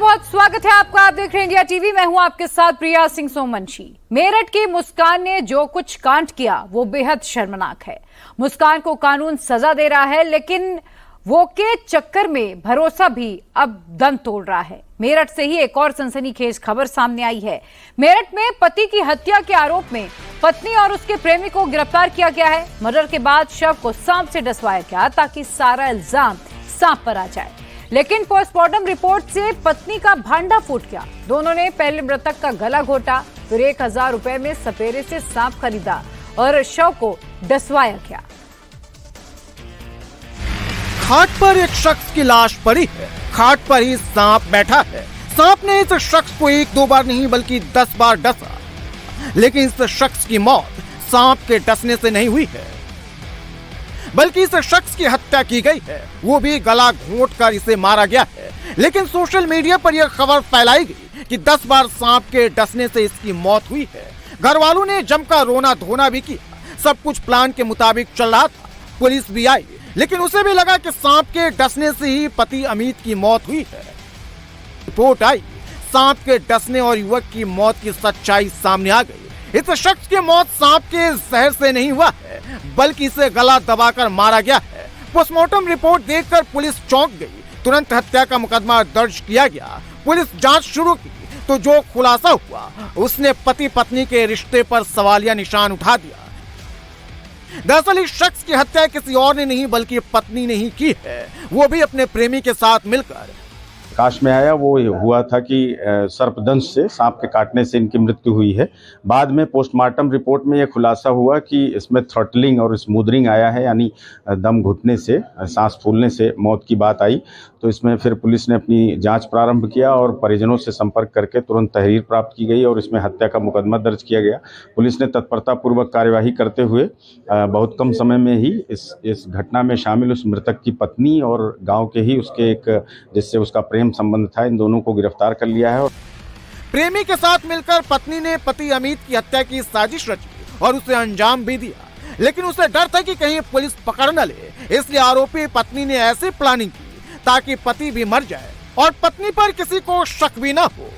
बहुत स्वागत है आपका। आप देख रहे हैं इंडिया टीवी। मैं हूं आपके साथ प्रिया सिंह सोमवंशी। मेरठ की मुस्कान ने जो कुछ कांड किया वो बेहद शर्मनाक है। मुस्कान को कानून सजा दे रहा है, लेकिन वो के चक्कर में भरोसा भी अब दम तोड़ रहा है। मेरठ से ही एक और सनसनीखेज खबर सामने आई है। मेरठ में पति की हत्या के आरोप में पत्नी और उसके प्रेमी को गिरफ्तार किया गया है। मर्डर के बाद शव को सांप से डसवाया गया ताकि सारा इल्जाम सांप पर आ जाए, लेकिन पोस्टमार्टम रिपोर्ट से पत्नी का भांडा फूट गया। दोनों ने पहले मृतक का गला घोटा, फिर 1000 रुपए में सपेरे से सांप खरीदा और शव को डसवाया गया। खाट पर एक शख्स की लाश पड़ी है। खाट पर ही सांप बैठा है। सांप ने इस शख्स को 1-2 बार नहीं बल्कि 10 बार डसा, लेकिन इस शख्स की मौत सांप के डसने से नहीं हुई है, बल्कि इस शख्स की हत्या की गई है, वो भी गला घोंटकर इसे मारा गया है। लेकिन सोशल मीडिया पर यह खबर फैलाई गई कि 10 बार सांप के डसने से इसकी मौत हुई है। घर वालों ने जमकर रोना धोना भी किया। सब कुछ प्लान के मुताबिक चल रहा था। पुलिस भी आई, लेकिन उसे भी लगा कि सांप के डसने से ही पति अमित की मौत हुई है। रिपोर्ट आई, सांप के डसने और युवक की मौत की सच्चाई सामने आ गई। इस शख्स की मौत सांप के जहर से नहीं हुआ है, बल्कि इसे गला दबाकर मारा गया है। पोस्टमार्टम रिपोर्ट देखकर पुलिस चौंक गई। तुरंत हत्या का मुकदमा दर्ज किया गया। पुलिस जांच शुरू की तो जो खुलासा हुआ उसने पति पत्नी के रिश्ते पर सवालिया निशान उठा दिया। दरअसल इस शख्स की हत्या किसी और ने नहीं बल्कि पत्नी ने ही की है, वो भी अपने प्रेमी के साथ मिलकर। प्रकाश में आया वो हुआ था कि सर्पदंश से, सांप के काटने से इनकी मृत्यु हुई है। बाद में पोस्टमार्टम रिपोर्ट में यह खुलासा हुआ कि इसमें थ्रॉटलिंग और स्मूदरिंग आया है, यानी दम घुटने से, सांस फूलने से मौत की बात आई। तो इसमें फिर पुलिस ने अपनी जांच प्रारंभ किया और परिजनों से संपर्क करके तुरंत तहरीर प्राप्त की गई और इसमें हत्या का मुकदमा दर्ज किया गया। पुलिस ने तत्परतापूर्वक कार्यवाही करते हुए बहुत कम समय में ही इस घटना में शामिल उस मृतक की पत्नी और गाँव के ही उसके एक जिससे उसका प्रेम संबंध था, इन दोनों को गिरफ्तार कर लिया है। प्रेमी के साथ मिलकर पत्नी ने पति अमित की हत्या की साजिश रची और उसे अंजाम भी दिया, लेकिन उसे डर था कि कहीं पुलिस पकड़ न ले, इसलिए आरोपी पत्नी ने ऐसी प्लानिंग की ताकि पति भी मर जाए और पत्नी पर किसी को शक भी ना हो।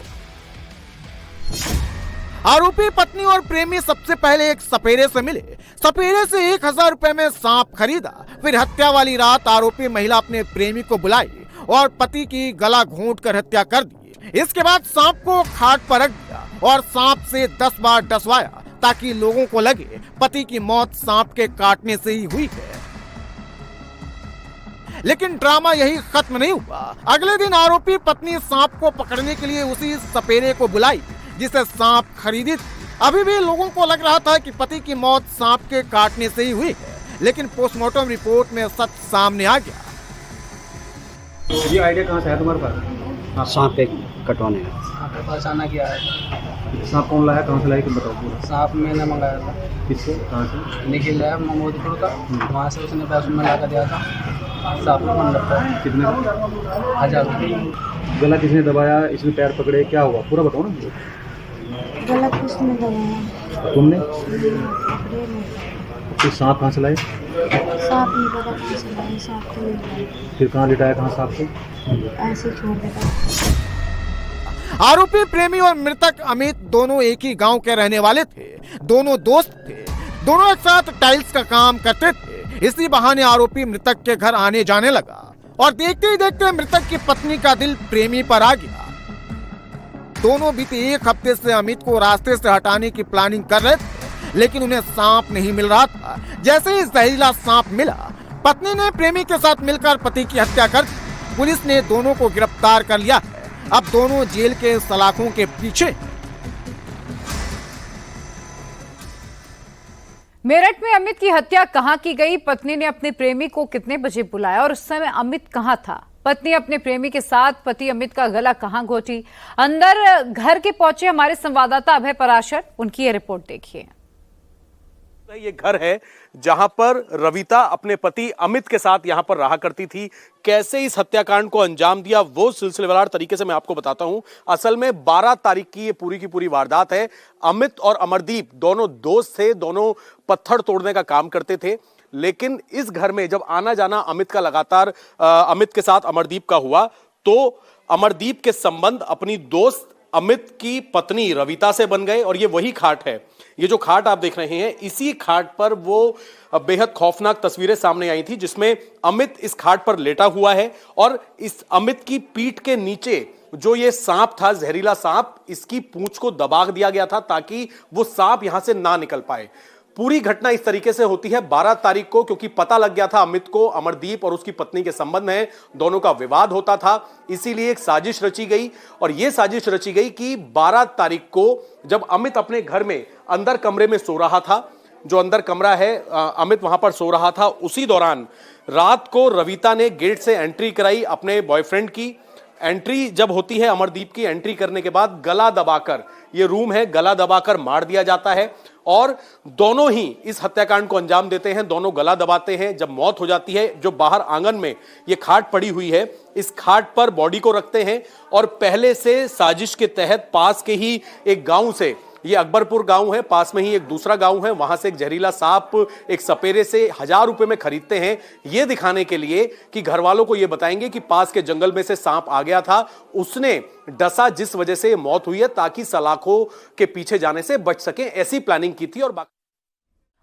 आरोपी पत्नी और प्रेमी सबसे पहले एक सपेरे से मिले। सपेरे से 1000 रुपए में सांप खरीदा। फिर हत्या वाली रात आरोपी महिला अपने प्रेमी को बुलाई और पति की गला घोंटकर हत्या कर दी। इसके बाद सांप को खाट पर रख दिया और सांप से 10 बार डसवाया ताकि लोगों को लगे पति की मौत सांप के काटने से ही हुई है। लेकिन ड्रामा यही खत्म नहीं हुआ। अगले दिन आरोपी पत्नी सांप को पकड़ने के लिए उसी सपेरे को बुलाई जिसे सांप खरीदी थी। अभी भी लोगों को लग रहा था कि पति की मौत सांप के काटने से ही हुई है, लेकिन पोस्टमार्टम रिपोर्ट में सच सामने आ गया। ये आइडिया कहाँ से है तुम्हारे पास? सांप के कटवाने का। सांप का अचानक किया है। सांप कौन लाया, कहाँ से लाया, कि बताओ पूरा। सांप मैंने मंगाया था। किससे, कहाँ से? निखिल लाया महमूदपुर का, वहाँ से उसने पैसे में ला कर दिया था। सांप का मन लगता है। कितने? 1000 रुपये। गला किसने दबाया, इसने पैर पकड़े, क्या हुआ पूरा बताओ ना। गला किसने दबाया? तुमने? पकड़े नहीं। फिर सांप कहाँ से लाए? सांप नहीं पता किसने लाया, सांप तो नहीं लाया। फिर कहाँ लिटाया, कहाँ सांप को? ऐसे छोड़ देता। आरोपी प्रेमी और मृतक अमित दोनों एक ही गांव के रहने वाले थे। दोनों दोस्त थे। दोनों एक साथ टाइल्स का काम करते थे। इसी बहाने आरोपी मृतक के घर आने जाने लगा और देखते ही देखते मृतक की पत्नी का दिल प्रेमी पर आ गया। दोनों बीते 1 हफ्ते से अमित को रास्ते से हटाने की प्लानिंग कर रहे थे, लेकिन उन्हें सांप नहीं मिल रहा था। जैसे ही जहरीला सांप मिला, पत्नी ने प्रेमी के साथ मिलकर पति की हत्या कर दी। पुलिस ने दोनों को गिरफ्तार कर लिया है। अब दोनों जेल के सलाखों के पीछे। मेरठ में अमित की हत्या कहां की गई? पत्नी ने अपने प्रेमी को कितने बजे बुलाया और उस समय अमित कहां था? पत्नी अपने प्रेमी के साथ पति अमित का गला कहां घोटी? अंदर घर के पहुंचे हमारे संवाददाता अभय पराशर, उनकी ये रिपोर्ट देखिए। ये घर है जहां पर रविता अपने पति अमित के साथ यहां पर रहा करती थी। कैसे इस हत्याकांड को अंजाम दिया वो सिलसिलेवार तरीके से मैं आपको बताता हूं। असल में 12 तारीख की ये पूरी की पूरी वारदात है। अमित और अमरदीप दोनों दोस्त थे, दोनों पत्थर तोड़ने का काम करते थे। लेकिन इस घर में जब आना जाना अमित का लगातार अमित के साथ अमरदीप का हुआ तो अमरदीप के संबंध अपनी दोस्त अमित की पत्नी रविता से बन गए और ये वही खाट है। ये जो खाट आप देख रहे हैं, इसी खाट पर वो बेहद खौफनाक तस्वीरें सामने आई थी जिसमें अमित इस खाट पर लेटा हुआ है और इस अमित की पीठ के नीचे जो ये सांप था, जहरीला सांप, इसकी पूंछ को दबा दिया गया था ताकि वो सांप यहां से ना निकल पाए। पूरी घटना इस तरीके से होती है 12 तारीख को, क्योंकि पता लग गया था अमित को अमरदीप और उसकी पत्नी के संबंध में, दोनों का विवाद होता था, इसीलिए एक साजिश रची गई। और यह साजिश रची गई कि 12 तारीख को जब अमित अपने घर में अंदर कमरे में सो रहा था, जो अंदर कमरा है, अमित वहां पर सो रहा था, उसी दौरान रात को रविता ने गेट से एंट्री कराई अपने बॉयफ्रेंड की। एंट्री जब होती है, अमरदीप की एंट्री करने के बाद गला दबाकर, ये रूम है, गला दबाकर मार दिया जाता है और दोनों ही इस हत्याकांड को अंजाम देते हैं। दोनों गला दबाते हैं। जब मौत हो जाती है, जो बाहर आंगन में ये खाट पड़ी हुई है, इस खाट पर बॉडी को रखते हैं और पहले से साजिश के तहत पास के ही एक गांव से, ये अकबरपुर गांव है, पास में ही एक दूसरा गांव है, वहां से एक जहरीला सांप एक सपेरे से 1000 रुपए में खरीदते हैं, ये दिखाने के लिए कि घर वालों को ये बताएंगे कि पास के जंगल में से सांप आ गया था, उसने डसा जिस वजह से मौत हुई है, ताकि सलाखों के पीछे जाने से बच सके। ऐसी प्लानिंग की थी।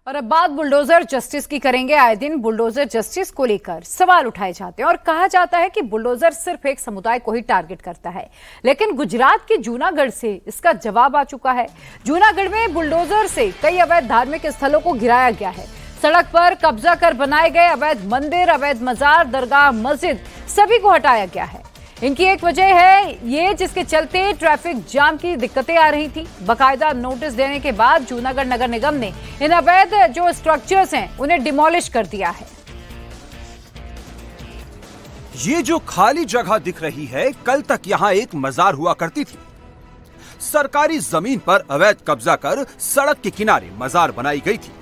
और अब बात बुलडोजर जस्टिस की करेंगे। आए दिन बुलडोजर जस्टिस को लेकर सवाल उठाए जाते हैं और कहा जाता है कि बुलडोजर सिर्फ एक समुदाय को ही टारगेट करता है, लेकिन गुजरात के जूनागढ़ से इसका जवाब आ चुका है। जूनागढ़ में बुलडोजर से कई अवैध धार्मिक स्थलों को गिराया गया है। सड़क पर कब्जा कर बनाए गए अवैध मंदिर, अवैध मजार, दरगाह, मस्जिद, सभी को हटाया गया है। इनकी एक वजह है ये, जिसके चलते ट्रैफिक जाम की दिक्कतें आ रही थी। बकायदा नोटिस देने के बाद जूनागढ़ नगर निगम ने इन अवैध जो स्ट्रक्चर्स हैं उन्हें डिमोलिश कर दिया है। ये जो खाली जगह दिख रही है, कल तक यहाँ एक मजार हुआ करती थी। सरकारी जमीन पर अवैध कब्जा कर सड़क के किनारे मजार बनाई गई थी,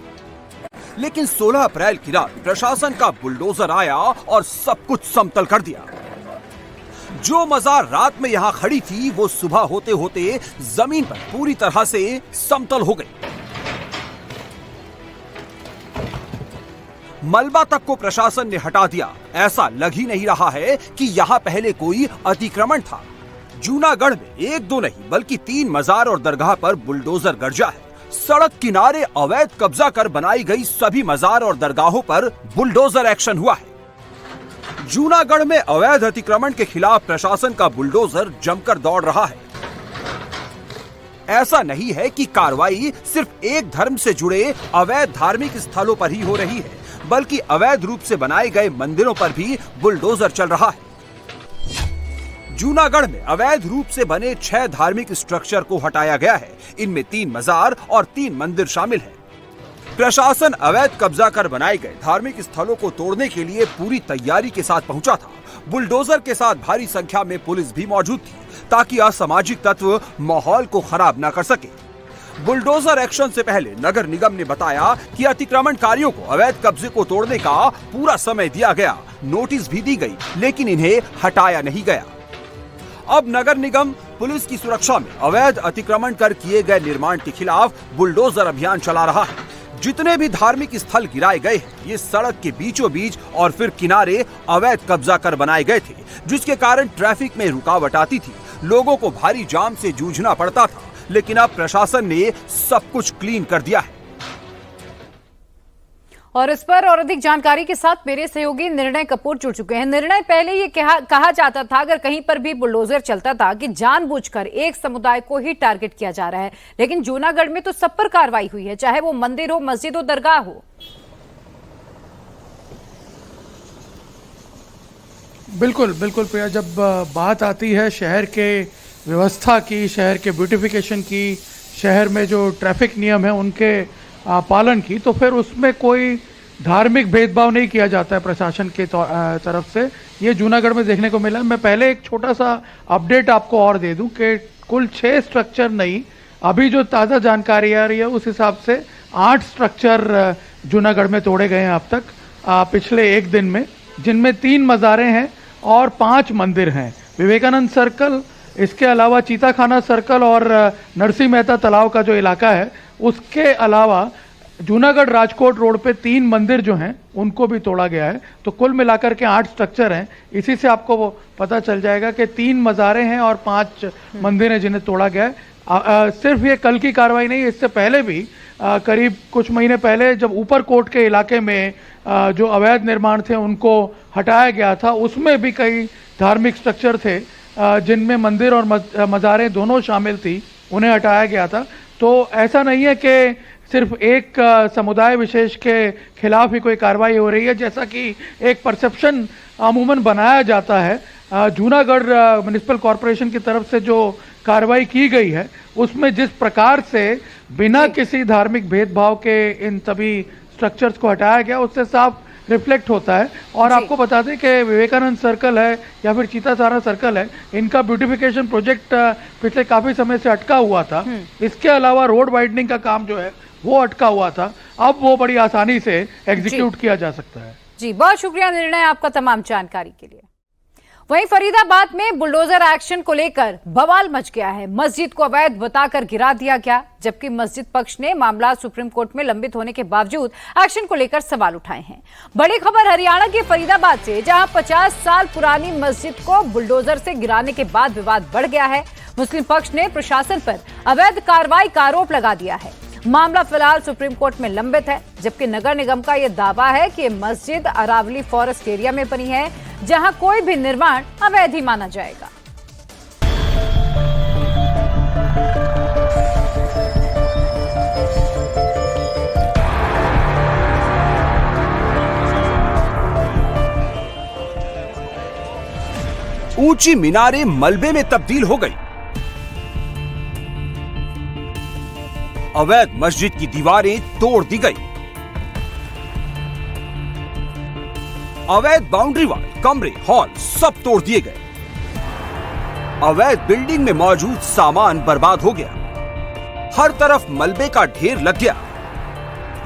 लेकिन 16 अप्रैल की रात प्रशासन का बुलडोजर आया और सब कुछ समतल कर दिया। जो मजार रात में यहां खड़ी थी, वो सुबह होते होते जमीन पर पूरी तरह से समतल हो गई। मलबा तक को प्रशासन ने हटा दिया। ऐसा लग ही नहीं रहा है कि यहां पहले कोई अतिक्रमण था। जूनागढ़ में 1-2 नहीं बल्कि 3 मजार और दरगाह पर बुलडोजर गरजा है। सड़क किनारे अवैध कब्जा कर बनाई गई सभी मजार और दरगाहों पर बुलडोजर एक्शन हुआ है। जूनागढ़ में अवैध अतिक्रमण के खिलाफ प्रशासन का बुलडोजर जमकर दौड़ रहा है। ऐसा नहीं है कि कार्रवाई सिर्फ एक धर्म से जुड़े अवैध धार्मिक स्थलों पर ही हो रही है, बल्कि अवैध रूप से बनाए गए मंदिरों पर भी बुलडोजर चल रहा है। जूनागढ़ में अवैध रूप से बने 6 धार्मिक स्ट्रक्चर को हटाया गया है। इनमें 3 मजार और 3 मंदिर शामिल हैं। प्रशासन अवैध कब्जा कर बनाए गए धार्मिक स्थलों को तोड़ने के लिए पूरी तैयारी के साथ पहुंचा था। बुलडोजर के साथ भारी संख्या में पुलिस भी मौजूद थी, ताकि असामाजिक तत्व माहौल को खराब न कर सके। बुलडोजर एक्शन से पहले नगर निगम ने बताया कि अतिक्रमणकारियों को अवैध कब्जे को तोड़ने का पूरा समय दिया गया, नोटिस भी दी गई, लेकिन इन्हें हटाया नहीं गया। अब नगर निगम पुलिस की सुरक्षा में अवैध अतिक्रमण कर किए गए निर्माण के खिलाफ बुलडोजर अभियान चला रहा है। जितने भी धार्मिक स्थल गिराए गए हैं, ये सड़क के बीचों बीच और फिर किनारे अवैध कब्जा कर बनाए गए थे, जिसके कारण ट्रैफिक में रुकावट आती थी, लोगों को भारी जाम से जूझना पड़ता था। लेकिन अब प्रशासन ने सब कुछ क्लीन कर दिया है। और इस पर और अधिक जानकारी के साथ मेरे सहयोगी निर्णय कपूर जुड़ चुके हैं। निर्णय, पहले ये कहा जाता था अगर कहीं पर भी बुलडोजर चलता था कि जानबूझकर एक समुदाय को ही टारगेट किया जा रहा है, लेकिन जूनागढ़ में तो सब पर कार्रवाई हुई है, चाहे वो मंदिर हो, मस्जिद हो, दरगाह हो। बिल्कुल बिल्कुल प्रिया, जब बात आती है शहर के व्यवस्था की, शहर के ब्यूटिफिकेशन की, शहर में जो ट्रैफिक नियम है उनके पालन की, तो फिर उसमें कोई धार्मिक भेदभाव नहीं किया जाता है प्रशासन के तरफ से। ये जूनागढ़ में देखने को मिला। मैं पहले एक छोटा सा अपडेट आपको और दे दूं कि कुल 6 स्ट्रक्चर नहीं, अभी जो ताज़ा जानकारी आ रही है उस हिसाब से 8 स्ट्रक्चर जूनागढ़ में तोड़े गए हैं अब तक पिछले एक दिन में, जिनमें 3 मज़ारें हैं और 5 मंदिर हैं। विवेकानंद सर्कल, इसके अलावा चीताखाना सर्कल और नरसिंह मेहता तालाब का जो इलाका है, उसके अलावा जूनागढ़ राजकोट रोड पे 3 मंदिर जो हैं उनको भी तोड़ा गया है। तो कुल मिलाकर के 8 स्ट्रक्चर हैं। इसी से आपको वो पता चल जाएगा कि 3 मज़ारें हैं और 5 मंदिर हैं जिन्हें तोड़ा गया है। सिर्फ ये कल की कार्रवाई नहीं, इससे पहले भी करीब कुछ महीने पहले जब ऊपर कोट के इलाके में जो अवैध निर्माण थे उनको हटाया गया था, उसमें भी कई धार्मिक स्ट्रक्चर थे जिनमें मंदिर और मज़ारें दोनों शामिल थी, उन्हें हटाया गया था। तो ऐसा नहीं है कि सिर्फ एक समुदाय विशेष के खिलाफ ही कोई कार्रवाई हो रही है, जैसा कि एक परसेप्शन अमूमन बनाया जाता है। जूनागढ़ म्युनिसिपल कॉरपोरेशन की तरफ से जो कार्रवाई की गई है उसमें जिस प्रकार से बिना किसी धार्मिक भेदभाव के इन सभी स्ट्रक्चर्स को हटाया गया, उससे साफ रिफ्लेक्ट होता है। और आपको बता दें कि विवेकानंद सर्कल है या फिर चीतासारा सर्कल है, इनका ब्यूटिफिकेशन प्रोजेक्ट पिछले काफी समय से अटका हुआ था। इसके अलावा रोड वाइडनिंग का काम जो है वो अटका हुआ था, अब वो बड़ी आसानी से एग्जीक्यूट किया जा सकता है। जी, बहुत शुक्रिया निर्णय आपका तमाम जानकारी के लिए। वहीं फरीदाबाद में बुलडोजर एक्शन को लेकर बवाल मच गया है। मस्जिद को अवैध बताकर गिरा दिया गया, जबकि मस्जिद पक्ष ने मामला सुप्रीम कोर्ट में लंबित होने के बावजूद एक्शन को लेकर सवाल उठाए हैं। बड़ी खबर हरियाणा के फरीदाबाद से, जहां 50 साल पुरानी मस्जिद को बुलडोजर से गिराने के बाद विवाद बढ़ गया है। मुस्लिम पक्ष ने प्रशासन पर अवैध कार्रवाई का आरोप लगा दिया है। मामला फिलहाल सुप्रीम कोर्ट में लंबित है, जबकि नगर निगम का यह दावा है कि मस्जिद अरावली फॉरेस्ट एरिया में बनी है, जहां कोई भी निर्माण अवैध ही माना जाएगा। ऊंची मीनारें मलबे में तब्दील हो गई। अवैध मस्जिद की दीवारें तोड़ दी गई। अवैध बाउंड्री वाल, कमरे, हॉल सब तोड़ दिए गए। अवैध बिल्डिंग में मौजूद सामान बर्बाद हो गया। हर तरफ मलबे का ढेर लग गया।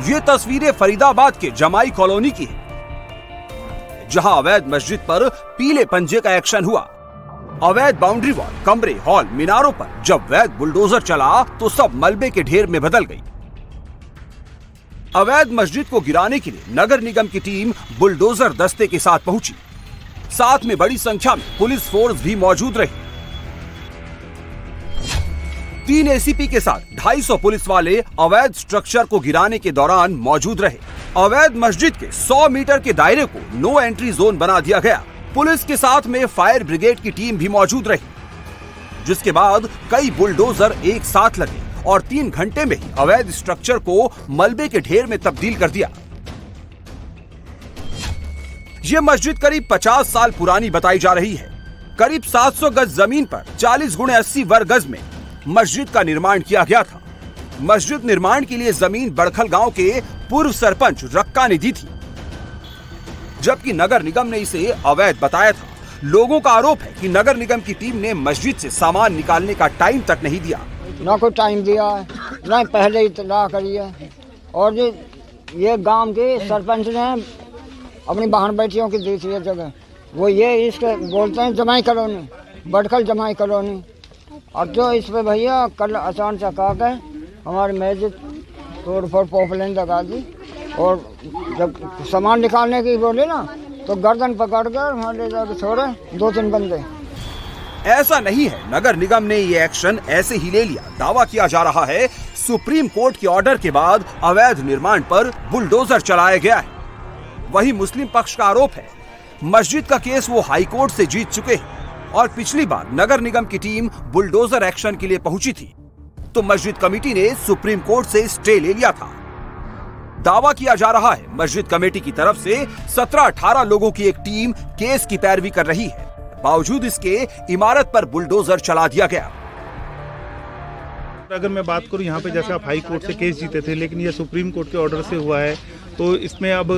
ये तस्वीरें फरीदाबाद के जमाई कॉलोनी की है, जहां अवैध मस्जिद पर पीले पंजे का एक्शन हुआ। अवैध बाउंड्री वॉल, कमरे, हॉल, मीनारों पर जब वैध बुलडोजर चला तो सब मलबे के ढेर में बदल गई। अवैध मस्जिद को गिराने के लिए नगर निगम की टीम बुलडोजर दस्ते के साथ पहुंची। साथ में बड़ी संख्या में पुलिस फोर्स भी मौजूद रही। 3 एसीपी के साथ 250 पुलिस वाले अवैध स्ट्रक्चर को गिराने के दौरान मौजूद रहे। अवैध मस्जिद के 100 मीटर के दायरे को नो एंट्री जोन बना दिया गया। पुलिस के साथ में फायर ब्रिगेड की टीम भी मौजूद रही, जिसके बाद कई बुलडोजर एक साथ लगे और 3 घंटे में ही अवैध स्ट्रक्चर को मलबे के ढेर में तब्दील कर दिया। यह मस्जिद करीब 50 साल पुरानी बताई जा रही है। करीब 700 गज जमीन पर 40 × 80 वर्ग गज में मस्जिद का निर्माण किया गया था। मस्जिद निर्माण के लिए जमीन बड़खल गांव के पूर्व सरपंच रक्का ने दी थी, जबकि नगर निगम ने इसे अवैध बताया था। लोगों का आरोप है कि नगर निगम की टीम ने मस्जिद से सामान निकालने का टाइम तक नहीं दिया। ना कोई टाइम दिया है, ना पहले इतला करी है। और ये गांव के सरपंच ने अपनी बहन बेटियों की दी थी ये जगह, वो ये इसके बोलते हैं जमाई कॉलोनी, बड़खल जमाई कॉलोनी। अब तो इस पे भैया कल अचानक से कहा गए हमारी मस्जिद तोड़ फोड़ पॉपुलेन लगा दी, और जब सामान निकालने की बोले ना तो गर्दन पकड़ कर वहाँ ले जाकर छोड़े 2-3 बंदे। ऐसा नहीं है, नगर निगम ने ये एक्शन ऐसे ही ले लिया। दावा किया जा रहा है सुप्रीम कोर्ट के ऑर्डर के बाद अवैध निर्माण पर बुलडोजर चलाया गया है। वही मुस्लिम पक्ष का आरोप है मस्जिद का केस वो हाई कोर्ट से जीत चुके हैं और पिछली बार नगर निगम की टीम बुलडोजर एक्शन के लिए पहुंची थी तो मस्जिद कमेटी ने सुप्रीम कोर्ट से स्टे ले लिया था। दावा किया जा रहा है मस्जिद कमेटी की तरफ से 17-18 लोगों की एक टीम केस की पैरवी कर रही है। बावजूद इसके इमारत पर बुलडोजर चला दिया गया। अगर मैं बात करूं यहाँ पे, जैसे आप हाई कोर्ट से केस जीते थे, लेकिन ये सुप्रीम कोर्ट के ऑर्डर से हुआ है, तो इसमें अब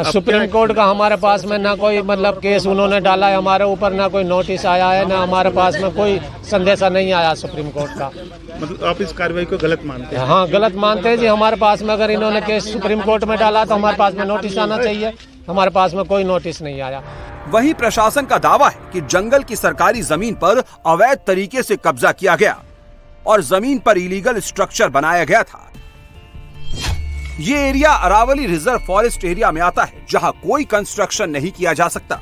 सुप्रीम कोर्ट का हमारे पास में ना कोई मतलब केस उन्होंने डाला है हमारे ऊपर, ना कोई नोटिस आया है, ना हमारे पास में कोई संदेशा नहीं आया सुप्रीम कोर्ट का। मतलब आप इस कार्रवाई को गलत मानते हैं? हाँ, गलत मानते हैं जी। हमारे पास में अगर इन्होंने केस सुप्रीम कोर्ट में डाला तो हमारे पास में नोटिस आना चाहिए, हमारे पास में कोई नोटिस नहीं आया। वहीं प्रशासन का दावा है कि जंगल की सरकारी जमीन पर अवैध तरीके से कब्जा किया गया और जमीन पर इलीगल स्ट्रक्चर बनाया गया था। ये area Aravalli reserve forest area में आता है, जहां कोई कंस्ट्रक्शन नहीं किया जा सकता।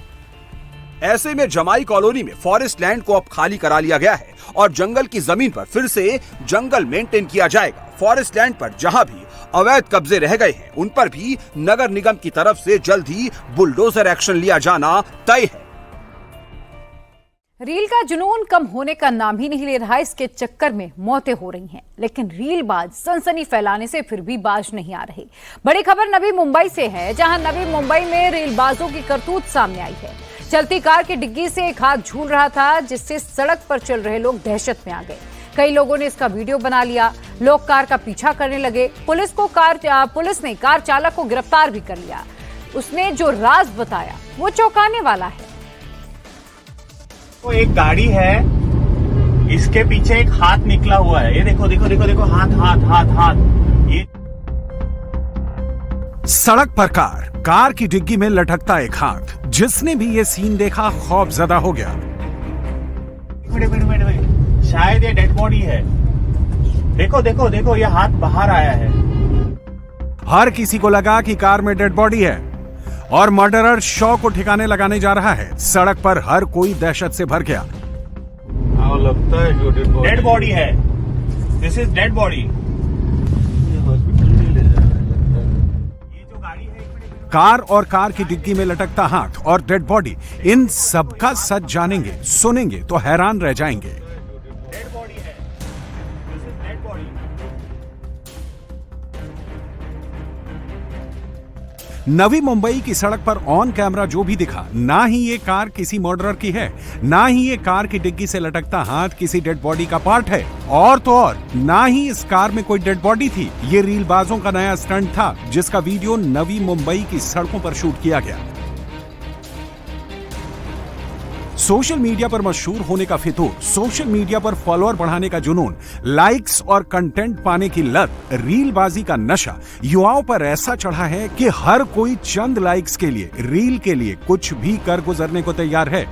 ऐसे में जमाई कॉलोनी में फॉरेस्ट लैंड को अब खाली करा लिया गया है और जंगल की जमीन पर फिर से जंगल मेंटेन किया जाएगा। फॉरेस्ट लैंड पर जहां भी अवैध कब्जे रह गए हैं, उन पर भी नगर निगम की तरफ से जल्द ही बुलडोजर एक्शन लिया जाना तय है। रील का जुनून कम होने का नाम ही नहीं ले रहा। इसके चक्कर में मौतें हो रही हैं, लेकिन रीलबाज सनसनी फैलाने से फिर भी बाज नहीं आ रहे। बड़ी खबर नवी मुंबई से है, जहां नवी मुंबई में रीलबाजों की करतूत सामने आई है। चलती कार की डिग्गी से एक हाथ झूल रहा था, जिससे सड़क पर चल रहे लोग दहशत में आ गए। कई लोगों ने इसका वीडियो बना लिया। लोग कार का पीछा करने लगे। पुलिस ने कार चालक को गिरफ्तार भी कर लिया। उसने जो राज बताया वो चौंकाने वाला है। तो एक गाड़ी है, इसके पीछे एक हाथ निकला हुआ है। ये देखो देखो देखो देखो, हाथ हाथ हाथ हाथ। ये सड़क पर कार की डिग्गी में लटकता एक हाथ। जिसने भी ये सीन देखा खौफजदा हो गया। शायद ये डेड बॉडी है। देखो देखो देखो, ये हाथ बाहर आया है। हर किसी को लगा कि कार में डेड बॉडी है और मर्डरर शव को ठिकाने लगाने जा रहा है। सड़क पर हर कोई दहशत से भर गया। लगता है जो डेड बॉडी है। This is dead body. Car और कार की डिग्गी में लटकता हाथ और डेड बॉडी, इन सबका सच जानेंगे, सुनेंगे तो हैरान रह जाएंगे। नवी मुंबई की सड़क पर ऑन कैमरा जो भी दिखा, ना ही ये कार किसी मर्डरर की है, ना ही ये कार की डिग्गी से लटकता हाथ किसी डेड बॉडी का पार्ट है, और तो और ना ही इस कार में कोई डेड बॉडी थी। ये रीलबाजों का नया स्टंट था, जिसका वीडियो नवी मुंबई की सड़कों पर शूट किया गया। सोशल मीडिया पर मशहूर होने का फितूर, सोशल मीडिया पर फॉलोअर बढ़ाने का जुनून, लाइक्स और कंटेंट पाने की लत, रीलबाजी का नशा युवाओं पर ऐसा चढ़ा है कि हर कोई चंद लाइक्स के लिए, रील के लिए कुछ भी कर गुजरने को तैयार है।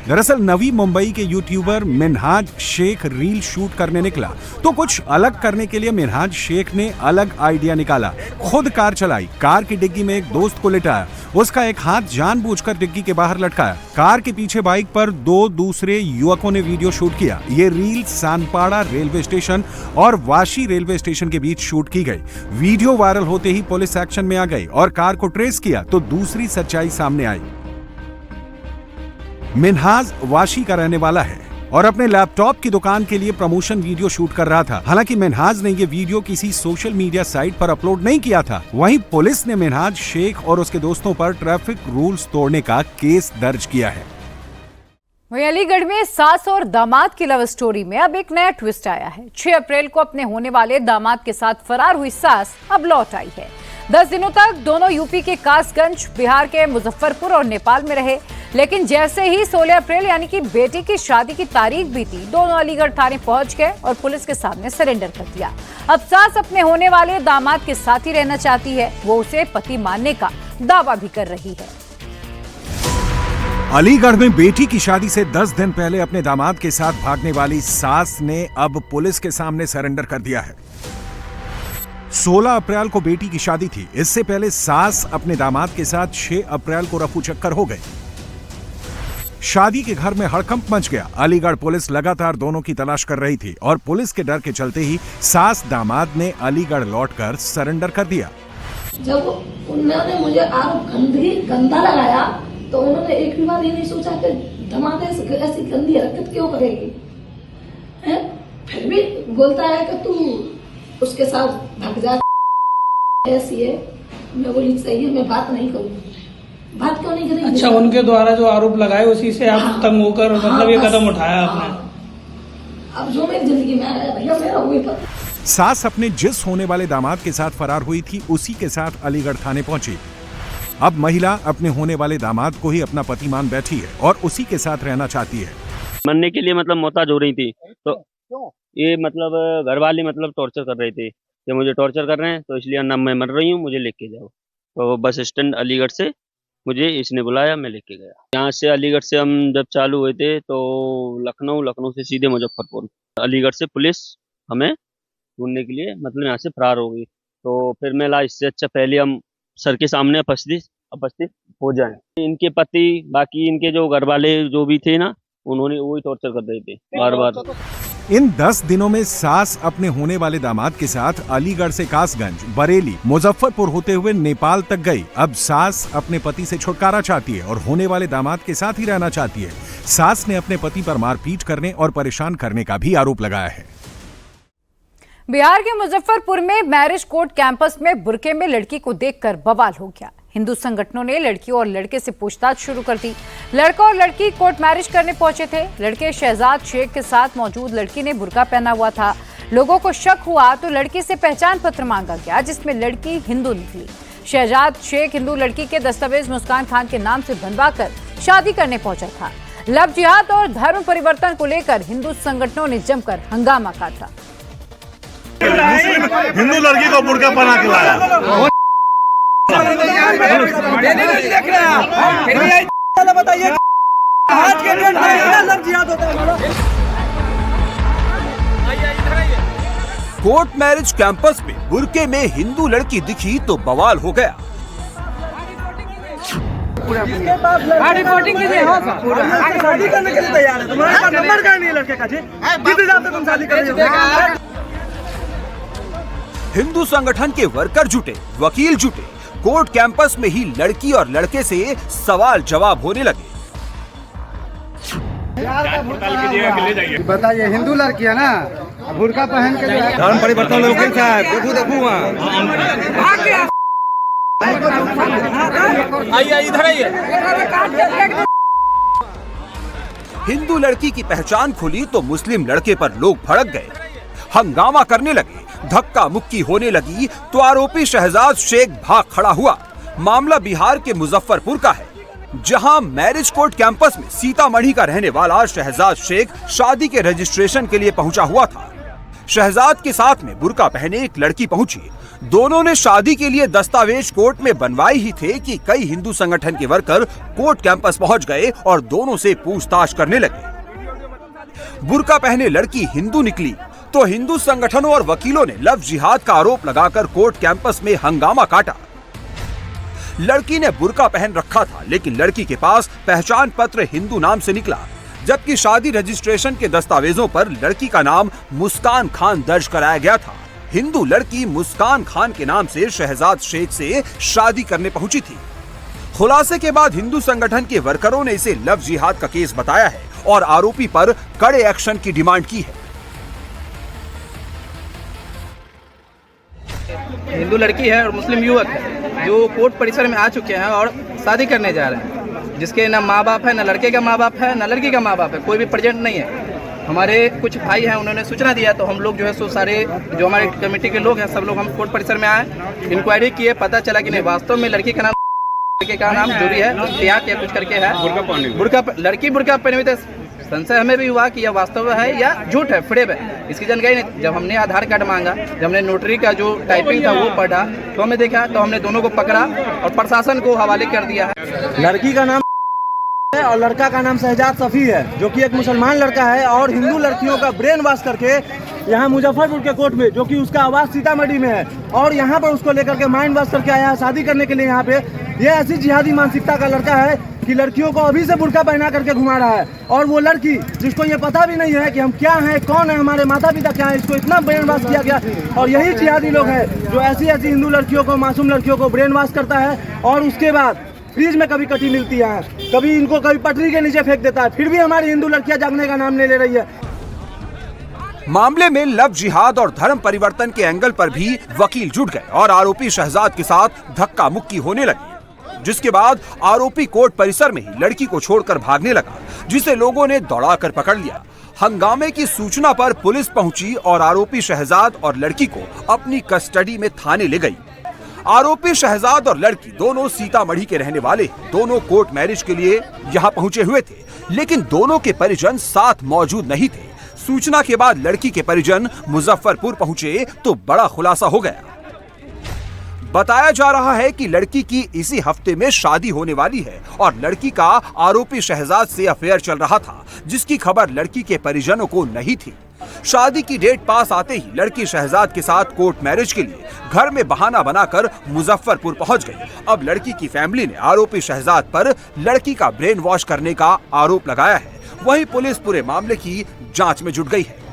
दरअसल नवी मुंबई के YouTuber Minhaj Shaikh reel shoot करने निकला, तो कुछ अलग करने के लिए मिनहाज शेख ने अलग आइडिया निकाला। खुद कार चलाई, कार की डिग्गी में एक दोस्त को लिटाया, उसका एक हाथ जानबूझकर डिग्गी के बाहर लटकाया। कार के पीछे बाइक पर दो दूसरे युवकों ने वीडियो शूट किया। ये रील सानपाड़ा रेलवे स्टेशन और वाशी रेलवे स्टेशन के बीच शूट की गई। वीडियो वायरल होते ही पुलिस एक्शन में आ गई और कार को ट्रेस किया, तो दूसरी सच्चाई सामने आई। मिनहाज वाशी का रहने वाला है और अपने लैपटॉप की दुकान के लिए प्रमोशन वीडियो शूट कर रहा था। हालांकि मिनहाज ने ये वीडियो किसी सोशल मीडिया साइट पर अपलोड नहीं किया था। वहीं पुलिस ने मिनहाज शेख और उसके दोस्तों पर ट्रैफिक रूल्स तोड़ने का केस दर्ज किया है। वहीं अलीगढ़ में सास और दामाद की लव स्टोरी में अब एक नया ट्विस्ट आया है। 6 अप्रैल को अपने होने वाले दामाद के साथ फरार हुई सास अब लौट आई है। 10 दिनों तक दोनों यूपी के कासगंज, बिहार के मुजफ्फरपुर और नेपाल में रहे, लेकिन जैसे ही 16 अप्रैल यानी कि बेटी की शादी की तारीख बीती, दोनों अलीगढ़ थाने पहुंच गए और पुलिस के सामने सरेंडर कर दिया। अब सास अपने होने वाले दामाद के साथ ही रहना चाहती है। वो उसे पति मानने का दावा भी कर रही है। अलीगढ़ में बेटी की शादी से 10 दिन पहले अपने दामाद के साथ भागने वाली सास ने अब पुलिस के सामने सरेंडर कर दिया है। 16 अप्रैल को बेटी की शादी थी। इससे पहले सास अपने दामाद के साथ 6 अप्रैल को रफू चक्कर हो गए। शादी के घर में हड़कंप मच गया। अलीगढ़ पुलिस लगातार दोनों की तलाश कर रही थी और पुलिस के डर के चलते ही सास दामाद ने अलीगढ़ लौटकर सरेंडर कर दिया। जब उन्होंने मुझे आरोप गंदा लगाया, तो उन्होंने एक भी बार ये नहीं सोचा कि दामाद ऐसी गंदी हरकत क्यों करेगी। फिर भी बोलता है कि तू उसके साथ भाग जा, ऐसी है। मैं बोली सही है, मैं बात नहीं करूँगी। बात क्यों नहीं करेंगे? अच्छा, उनके द्वारा जो आरोप लगाए उसी से आप तंग होकर मतलब ये कदम उठाया आपने। अब जो मेरी जिंदगी में आया भैया, मेरा वही पता। सास अपने जिस होने वाले दामाद के साथ फरार हुई थी, उसी के साथ अलीगढ़ थाने पहुंची। अब महिला अपने होने वाले दामाद को ही अपना पति मान बैठी है और उसी के साथ रहना चाहती है। मरने के लिए मतलब मोहताज हो रही थी, तो ये मतलब घर वाले मतलब टॉर्चर कर रहे थे कि मुझे टॉर्चर कर रहे हैं, तो इसलिए ना मैं मर रही हूँ, मुझे लेके जाओ। तो बस स्टैंड अलीगढ़ से मुझे इसने बुलाया, मैं लेके गया। यहाँ से अलीगढ़ से हम जब चालू हुए थे तो लखनऊ से सीधे मुजफ्फरपुर। अलीगढ़ से पुलिस हमें ढूंढने के लिए मतलब यहाँ से फरार हो गई। तो फिर मैं ला इससे अच्छा पहले हम सर के सामने उपस्थित हो जाएं। इनके पति बाकी इनके जो घर वाले जो भी थे ना, उन्होंने वही टॉर्चर कर रहे थे बार बार। इन 10 दिनों में सास अपने होने वाले दामाद के साथ अलीगढ़ से कासगंज, बरेली, मुजफ्फरपुर होते हुए नेपाल तक गई। अब सास अपने पति से छुटकारा चाहती है और होने वाले दामाद के साथ ही रहना चाहती है। सास ने अपने पति पर मारपीट करने और परेशान करने का भी आरोप लगाया है। बिहार के मुजफ्फरपुर में मैरिज कोर्ट कैंपस में बुर्के में लड़की को देखकर बवाल हो गया। हिंदू संगठनों ने लड़की और लड़के से पूछताछ शुरू कर दी। लड़का और लड़की कोर्ट मैरिज करने पहुंचे थे। लड़के शहजाद शेख के साथ मौजूद लड़की ने बुर्का पहना हुआ था। लोगों को शक हुआ तो लड़की से पहचान पत्र मांगा गया, जिसमें लड़की हिंदू निकली। शहजाद शेख हिंदू लड़की के दस्तावेज मुस्कान खान के नाम से बनवाकर शादी करने पहुंचा था। लव जिहाद और धर्म परिवर्तन को लेकर हिंदू संगठनों ने जमकर हंगामा काटा। हिंदू लड़की को बुर्का पहना के लाया। कोर्ट मैरिज कैंपस में बुर्के में हिंदू लड़की दिखी तो बवाल हो गया। रिपोर्टिंग कीजिए, शादी करने के लिए तैयार है। तुम्हारे पास नंबर का नहीं लड़के का जी, किस हिसाब से तुम शादी कर रहे हो? हिंदू संगठन के वर्कर जुटे, वकील जुटे। कोर्ट कैंपस में ही लड़की और लड़के से सवाल जवाब होने लगे। बताइए, हिंदू लड़की है ना, बुर्का पहन के धर्म परिवर्तन आइए। हिंदू लड़की की पहचान खुली तो मुस्लिम लड़के पर लोग भड़क गए, हंगामा करने लगे, धक्का मुक्की होने लगी तो आरोपी शहजाद शेख भाग खड़ा हुआ। मामला बिहार के मुजफ्फरपुर का है, जहां मैरिज कोर्ट कैंपस में सीतामढ़ी का रहने वाला शहजाद शेख शादी के रजिस्ट्रेशन के लिए पहुंचा हुआ था। शहजाद के साथ में बुर्का पहने एक लड़की पहुंची। दोनों ने शादी के लिए दस्तावेज कोर्ट में बनवाए ही थे कि कई हिंदू संगठन के वर्कर कोर्ट कैंपस पहुंच गए और दोनों से पूछताछ करने लगे। बुर्का पहने लड़की हिंदू निकली तो हिंदू संगठनों और वकीलों ने लव जिहाद का आरोप लगाकर कोर्ट कैंपस में हंगामा काटा। लड़की ने बुर्का पहन रखा था, लेकिन लड़की के पास पहचान पत्र हिंदू नाम से निकला, जबकि शादी रजिस्ट्रेशन के दस्तावेजों पर लड़की का नाम मुस्कान खान दर्ज कराया गया था। हिंदू लड़की मुस्कान खान के नाम से शहजाद शेख से शादी करने पहुंची थी। खुलासे के बाद हिंदू संगठन के वर्करों ने इसे लव जिहाद का केस बताया है और आरोपी पर कड़े एक्शन की डिमांड की है। हिंदू लड़की है और मुस्लिम युवक है जो कोर्ट परिसर में आ चुके हैं और शादी करने जा रहे हैं, जिसके ना माँ बाप है, ना लड़के का माँ बाप है, ना लड़की का माँ बाप है, कोई भी प्रेजेंट नहीं है। हमारे कुछ भाई हैं, उन्होंने सूचना दिया तो हम लोग जो है सो सारे जो हमारे कमेटी के लोग हैं सब लोग हम कोर्ट परिसर में आए, इंक्वायरी किए, पता चला कि नहीं वास्तव में लड़की का नाम, लड़के का नाम जो भी है त्याग या कुछ करके है। बुर्का लड़की बुर्का पहने हुए थे। संशय हमें भी हुआ कि यह वास्तव है या झूठ है, फ्रेब है, इसकी जानकारी नहीं। जब हमने आधार कार्ड मांगा, जब हमने नोटरी का जो टाइपिंग था वो पढ़ा तो हमें देखा तो हमने दोनों को पकड़ा और प्रशासन को हवाले कर दिया है। लड़की का नाम है और लड़का का नाम शहजाद सफ़ी है, जो कि एक मुसलमान लड़का है और हिंदू लड़कियों का ब्रेन वॉश करके यहाँ मुजफ्फरपुर के कोर्ट में, जो कि उसका आवास सीतामढ़ी में है, और यहाँ पर उसको लेकर के माइंड वॉश करके आया है शादी करने के लिए। यहाँ पे ये ऐसी जिहादी मानसिकता का लड़का है कि लड़कियों को अभी से बुर्का पहना करके घुमा रहा है, और वो लड़की जिसको ये पता भी नहीं है कि हम क्या हैं, कौन है, हमारे माता पिता क्या है, इसको इतना ब्रेन वॉश किया गया। और यही जिहादी लोग हैं जो ऐसी ऐसी हिंदू लड़कियों को, मासूम लड़कियों को ब्रेन वॉश करता है और उसके बाद फ्रीज में कभी कटी मिलती है, कभी इनको कभी पटरी के नीचे फेंक देता है, फिर भी हमारी हिंदू लड़कियां जागने का नाम नहीं ले रही है। मामले में लव जिहाद और धर्म परिवर्तन के एंगल पर भी वकील जुट गए और आरोपी शहजाद के साथ धक्का मुक्की होने लगी, जिसके बाद आरोपी कोर्ट परिसर में ही लड़की को छोड़कर भागने लगा, जिसे लोगों ने दौड़ाकर पकड़ लिया। हंगामे की सूचना पर पुलिस पहुंची और आरोपी शहजाद और लड़की को अपनी कस्टडी में थाने ले गई। आरोपी शहजाद और लड़की दोनों सीतामढ़ी के रहने वाले, दोनों कोर्ट मैरिज के लिए यहाँ पहुंचे हुए थे, लेकिन दोनों के परिजन साथ मौजूद नहीं थे। सूचना के बाद लड़की के परिजन मुजफ्फरपुर पहुंचे तो बड़ा खुलासा हो गया। बताया जा रहा है कि लड़की की इसी हफ्ते में शादी होने वाली है और लड़की का आरोपी शहजाद से अफेयर चल रहा था, जिसकी खबर लड़की के परिजनों को नहीं थी। शादी की डेट पास आते ही लड़की शहजाद के साथ कोर्ट मैरिज के लिए घर में बहाना बनाकर मुजफ्फरपुर पहुंच गई। अब लड़की की फैमिली ने आरोपी शहजाद पर लड़की का ब्रेन वॉश करने का आरोप लगाया है। वहीं पुलिस पूरे मामले की जांच में जुट गई है।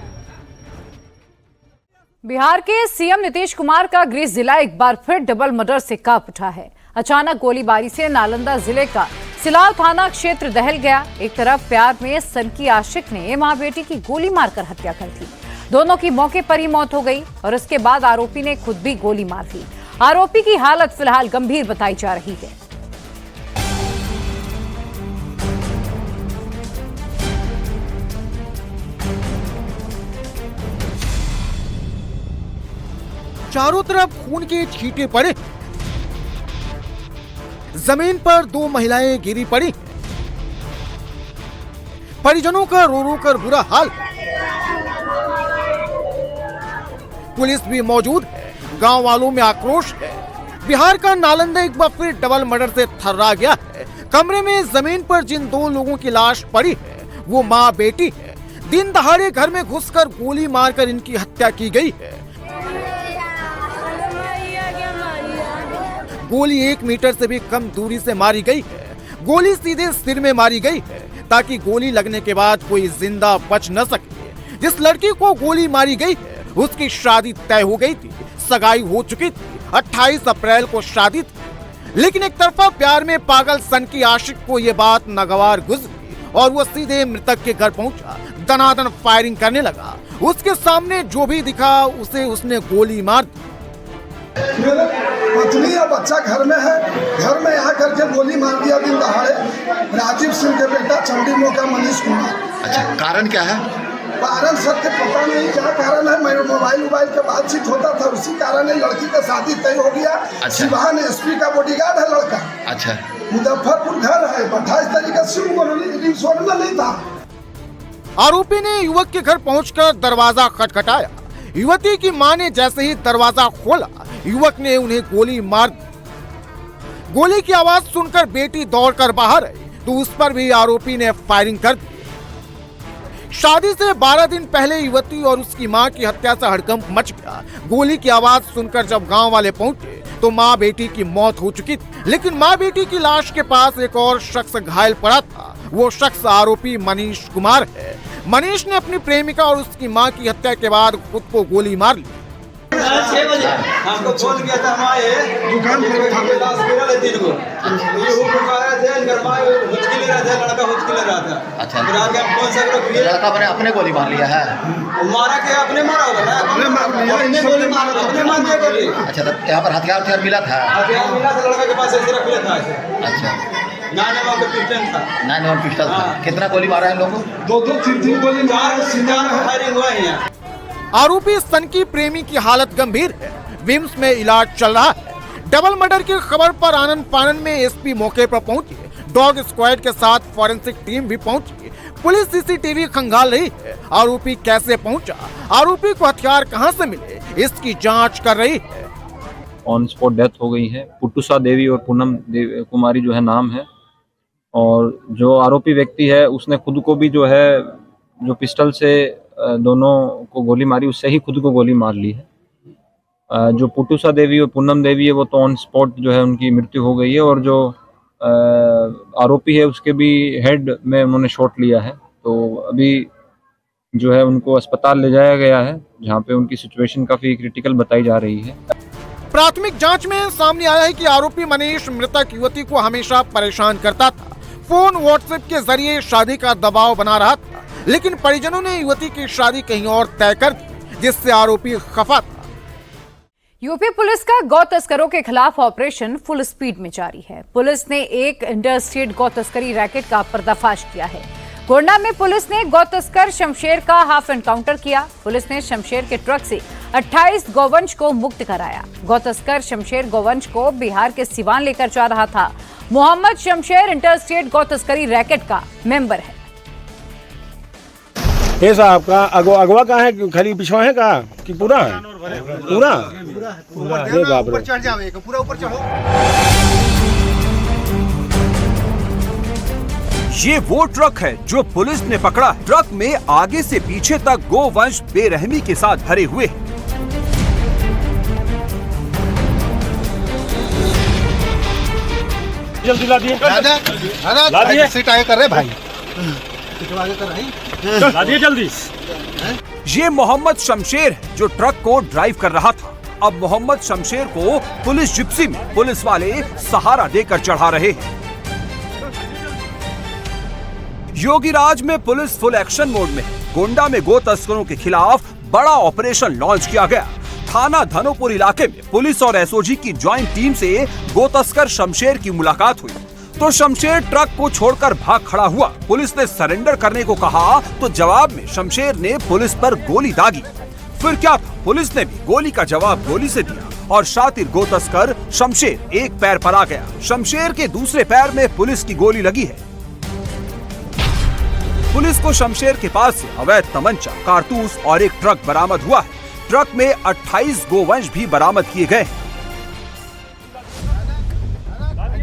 बिहार के सीएम नीतीश कुमार का गृह जिला एक बार फिर डबल मर्डर से कांप उठा है। अचानक गोलीबारी से नालंदा जिले का सिलाव थाना क्षेत्र दहल गया। एक तरफ प्यार में सनकी आशिक ने मां बेटी की गोली मारकर हत्या कर दी। दोनों की मौके पर ही मौत हो गई और उसके बाद आरोपी ने खुद भी गोली मार दी। आरोपी की हालत फिलहाल गंभीर बताई जा रही है। चारों तरफ खून के छींटे पड़े। जमीन पर दो महिलाएं गिरी पड़ी। परिजनों का रो रो कर बुरा हाल। पुलिस भी मौजूद है। गांव वालों में आक्रोश है। बिहार का नालंदा एक बार फिर डबल मर्डर से थर्रा गया है। कमरे में जमीन पर जिन दो लोगों की लाश पड़ी है वो मां बेटी है। दिन दहाड़े घर में घुसकर गोली मारकर इनकी हत्या की गई है। गोली 1 मीटर से भी कम दूरी से मारी गई है। गोली सीधे सिर में मारी गई है ताकि गोली लगने के बाद कोई जिंदा बच न सके। जिस लड़की को गोली मारी गई है उसकी शादी तय हो गई थी, सगाई हो चुकी थी। 28 अप्रैल को शादी थी, लेकिन एक तरफा प्यार में पागल सन की आशिक को ये बात नागवार गुजरी और वो सीधे मृतक के घर पहुंचा। दनादन फायरिंग करने लगा। उसके सामने जो भी दिखा उसे उसने गोली मार दी। मेरे पत्नी और बच्चा घर में है। घर में यहाँ करके गोली मार दिया दिन दहाड़े। राजीव सिंह के बेटा चंडी मोका मनीष कुमार। अच्छा, कारण क्या है? कारण सबके पता नहीं क्या कारण है। मेरे मोबाइल के बातचीत होता था, उसी कारण है लड़की का शादी तय हो गया। अच्छा। सिवान एसपी का बॉडीगार्ड है लड़का। अच्छा, मुजफ्फरपुर घर है। 28 तारीख से छोड़ना नहीं था। आरोपी ने युवक के घर पहुंचकर दरवाजा खटखटाया। युवती की मां ने जैसे ही दरवाजा खोला युवक ने उन्हें गोली मार दी। गोली की आवाज सुनकर बेटी दौड़कर बाहर आई तो उस पर भी आरोपी ने फायरिंग कर दी। शादी से 12 दिन पहले युवती और उसकी मां की हत्या से हड़कंप मच गया। गोली की आवाज सुनकर जब गांव वाले पहुंचे तो मां बेटी की मौत हो चुकी थी, लेकिन मां बेटी की लाश के पास एक और शख्स घायल पड़ा था। वो शख्स आरोपी मनीष कुमार है। मनीष ने अपनी प्रेमिका और उसकी मां की हत्या के बाद खुद को गोली मार ली। 6 बजे हमको फोन किया था। हम आए दुकान पे लाश गिरा ले 3 को। ये वो पुकारा थे, गरमाए हुचकी ले रहा था, लड़का हुचकी ले रहा था। अच्छा, फिर आके फोन से फिर लड़का अपने गोली मार लिया है। मारा के अपने मारा होगा ना, अपने मार लिया, अपने गोली मारा, अपने मार दिया गोली। अच्छा, तो यहाँ पर हथियार मिला था? हथियार मिला था, लड़का के पास ऐसे रख लिया था। अच्छा, 9mm पिस्टल था। 9mm पिस्टल था। कितना गोली मारा है लोगों? 2-2 3-3 गोली मारा। सीधा फायरिंग हुआ है यहाँ। आरोपी सन की प्रेमी की हालत गंभीर है। विम्स में इलाज चल रहा है। डबल मर्डर की खबर पर आनंद फानन में एसपी मौके पर पहुंची। डॉग स्क्वाड के साथ फॉरेंसिक टीम भी पहुंची। पुलिस सीसीटीवी खंगाल रही है। आरोपी कैसे पहुंचा, आरोपी को हथियार कहां से मिले, इसकी जांच कर रही है। ऑन स्पॉट डेथ हो गई है। पुटुसा देवी और पूनम कुमारी जो है नाम है। और जो आरोपी व्यक्ति है उसने खुद को भी जो है जो पिस्टल से दोनों को गोली मारी, उससे ही खुद को गोली मार ली है। जो पुटुसा देवी और पूनम देवी है वो तो ऑन स्पॉट जो है उनकी मृत्यु हो गई है। और जो आरोपी है उसके भी हेड में उन्होंने शॉट लिया है। तो अभी जो है उनको अस्पताल ले जाया गया है, जहाँ पे उनकी सिचुएशन काफी क्रिटिकल बताई जा रही है। प्राथमिक जांच में सामने आया है कि आरोपी मनीष मृतक युवती को हमेशा परेशान करता था। फोन व्हाट्सएप के जरिए शादी का दबाव बना रहा था, लेकिन परिजनों ने युवती की शादी कहीं और तय कर दी, जिससे आरोपी खफा था। यूपी पुलिस का गौ तस्करों के खिलाफ ऑपरेशन फुल स्पीड में जारी है। पुलिस ने एक इंटरस्टेट गौ तस्करी रैकेट का पर्दाफाश किया है। गोंडा में पुलिस ने गौ तस्कर शमशेर का हाफ एनकाउंटर किया। पुलिस ने शमशेर के ट्रक से 28 गौवंश को मुक्त कराया। गौ तस्कर शमशेर गौवंश को बिहार के सिवान लेकर जा रहा था। मोहम्मद शमशेर इंटरस्टेट गौ तस्करी रैकेट का मेंबर है। ये साहब का अगवा कहाँ है? खाली पिछवा है कहाँ कि पूरा है? पूरा ऊपर चढ़ जाओ, पूरा ऊपर चढ़ो। ये वो ट्रक है जो पुलिस ने पकड़ा। ट्रक में आगे से पीछे तक गोवंश बेरहमी के साथ भरे हुए हैं। जल्दी ला दिए सीट आगे कर रहे भाई, ला दिए जल्दी। ये मोहम्मद शमशेर है जो ट्रक को ड्राइव कर रहा था। अब मोहम्मद शमशेर को पुलिस जिप्सी में पुलिस वाले सहारा देकर चढ़ा रहे हैं। योगीराज में पुलिस फुल एक्शन मोड में है। गोंडा में गो तस्करों के खिलाफ बड़ा ऑपरेशन लॉन्च किया गया। थाना धनोपुर इलाके में पुलिस और एसओजी की ज्वाइंट टीम से गो तस्कर शमशेर की मुलाकात हुई तो शमशेर ट्रक को छोड़कर भाग खड़ा हुआ। पुलिस ने सरेंडर करने को कहा तो जवाब में शमशेर ने पुलिस पर गोली दागी। फिर क्या था, पुलिस ने भी गोली का जवाब गोली से दिया और शातिर गो तस्कर शमशेर एक पैर पर आ गया। शमशेर के दूसरे पैर में पुलिस की गोली लगी है। पुलिस को शमशेर के पास से अवैध तमंचा, कारतूस और एक ट्रक बरामद हुआ है। ट्रक में 28 गोवंश भी बरामद किए गए हैं।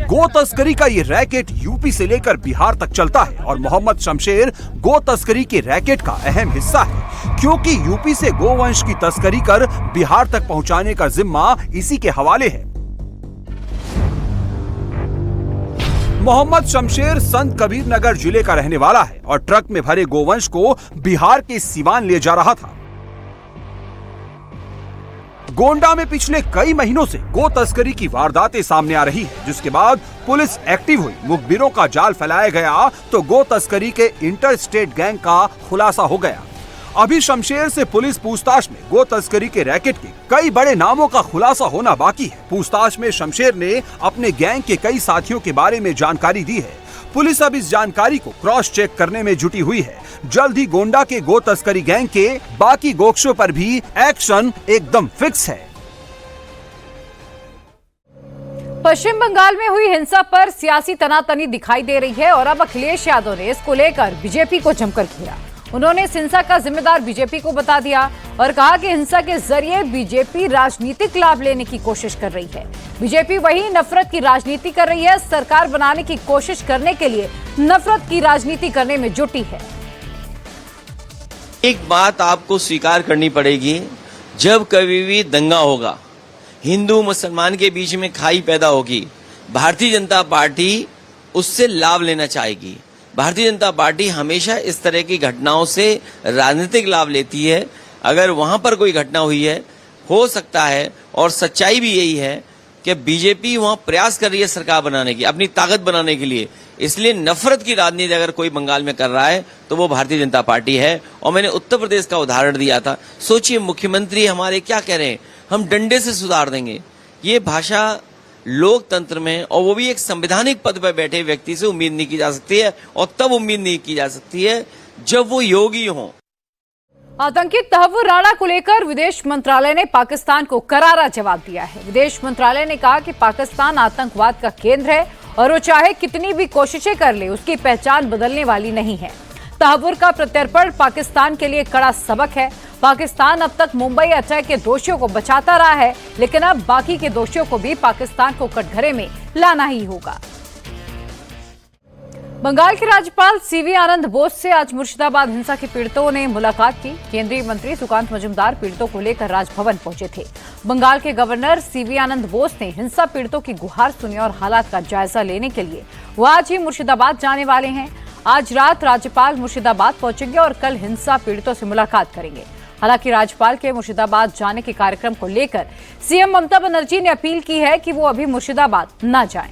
गो तस्करी का ये रैकेट यूपी से लेकर बिहार तक चलता है और मोहम्मद शमशेर गो तस्करी के रैकेट का अहम हिस्सा है, क्योंकि यूपी से गोवंश की तस्करी कर बिहार तक पहुंचाने का जिम्मा इसी के हवाले है। मोहम्मद शमशेर संत कबीर नगर जिले का रहने वाला है और ट्रक में भरे गोवंश को बिहार के सिवान ले जा रहा था। गोंडा में पिछले कई महीनों से गो तस्करी की वारदातें सामने आ रही है, जिसके बाद पुलिस एक्टिव हुई। मुखबिरों का जाल फैलाया गया तो गो तस्करी के इंटर स्टेट गैंग का खुलासा हो गया। अभी शमशेर से पुलिस पूछताछ में गो तस्करी के रैकेट के कई बड़े नामों का खुलासा होना बाकी है। पूछताछ में शमशेर ने अपने गैंग के कई साथियों के बारे में जानकारी दी है। पुलिस अब इस जानकारी को क्रॉस चेक करने में जुटी हुई है। जल्द ही गोंडा के गो तस्करी गैंग के बाकी गोक्षों पर भी एक्शन एकदम फिक्स है। पश्चिम बंगाल में हुई हिंसा पर सियासी तनातनी दिखाई दे रही है और अब अखिलेश यादव ने इसको लेकर बीजेपी को जमकर घेरा। उन्होंने इस हिंसा का जिम्मेदार बीजेपी को बता दिया और कहा कि हिंसा के जरिए बीजेपी राजनीतिक लाभ लेने की कोशिश कर रही है। बीजेपी वही नफरत की राजनीति कर रही है। सरकार बनाने की कोशिश करने के लिए नफरत की राजनीति करने में जुटी है। एक बात आपको स्वीकार करनी पड़ेगी, जब कभी भी दंगा होगा, हिंदू मुसलमान के बीच में खाई पैदा होगी, भारतीय जनता पार्टी उससे लाभ लेना चाहेगी। भारतीय जनता पार्टी हमेशा इस तरह की घटनाओं से राजनीतिक लाभ लेती है। अगर वहां पर कोई घटना हुई है, हो सकता है, और सच्चाई भी यही है कि बीजेपी वहां प्रयास कर रही है सरकार बनाने की, अपनी ताकत बनाने के लिए। इसलिए नफरत की राजनीति अगर कोई बंगाल में कर रहा है तो वो भारतीय जनता पार्टी है। और मैंने उत्तर प्रदेश का उदाहरण दिया था। सोचिए, मुख्यमंत्री हमारे क्या कह रहे हैं, हम डंडे से सुधार देंगे। ये भाषा लोकतंत्र में, और वो भी एक संवैधानिक पद पर बैठे व्यक्ति से उम्मीद नहीं की जा सकती है, और तब उम्मीद नहीं की जा सकती है जब वो योगी हों। आतंकी तहव्वुर राणा को लेकर विदेश मंत्रालय ने पाकिस्तान को करारा जवाब दिया है। विदेश मंत्रालय ने कहा कि पाकिस्तान आतंकवाद का केंद्र है और वो चाहे कितनी भी कोशिशें कर ले, उसकी पहचान बदलने वाली नहीं है। तहव्वुर का प्रत्यर्पण पाकिस्तान के लिए कड़ा सबक है। पाकिस्तान अब तक मुंबई अटैक के दोषियों को बचाता रहा है, लेकिन अब बाकी के दोषियों को भी पाकिस्तान को कटघरे में लाना ही होगा। बंगाल के राज्यपाल सीवी आनंद बोस से आज मुर्शिदाबाद हिंसा के पीड़ितों ने मुलाकात की। केंद्रीय मंत्री सुकांत मजूमदार पीड़ितों को लेकर राजभवन पहुंचे थे। बंगाल के गवर्नर सीवी आनंद बोस ने हिंसा पीड़ितों की गुहार सुनी और हालात का जायजा लेने के लिए वो आज ही मुर्शिदाबाद जाने वाले हैं। आज रात राज्यपाल मुर्शिदाबाद पहुंचेंगे और कल हिंसा पीड़ितों से मुलाकात करेंगे। हालांकि राज्यपाल के मुर्शिदाबाद जाने के कार्यक्रम को लेकर सीएम ममता बनर्जी ने अपील की है कि वो अभी मुर्शिदाबाद न जाएं।